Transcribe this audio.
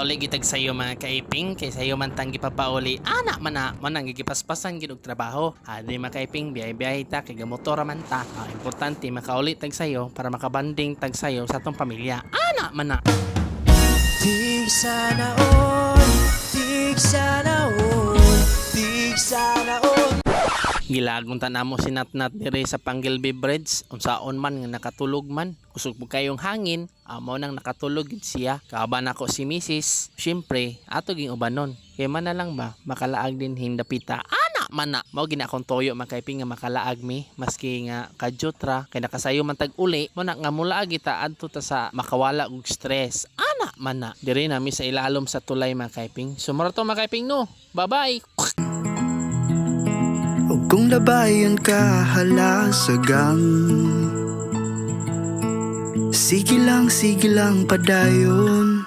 uli gitag sayo mga kaiping kay sayo man tang gipapauli ana man na man nang gigipaspasan gid og trabaho. Adi mga kaiping biyay-biyay ta kay gamotor man ta. Importante makauli tag sayo para makabanding tag sayo sa atong pamilya. Ana man na. Tig sana all, tig sana all, tig sana all. Gilagunta namo si Natnat dire sa Panggilby Bridge unsaon man nga nakatulog man kusog po kayong hangin amo nang nakatulog gid siya kaaban ako si Mrs. Syempre ato ging ubanon kay man na lang ba makalaag din hindapita ana man na mao gina akong toyo makaiping nga makalaag mi maski nga kajutra kay nakasayo man tag uli mo na nga mulaag kita adto ta sa makawala og stress ana man na dire nami sa ilalom sa tulay makaiping sumara to makaiping no bye bye. Ug kung labayan ka halasagang sige lang padayon.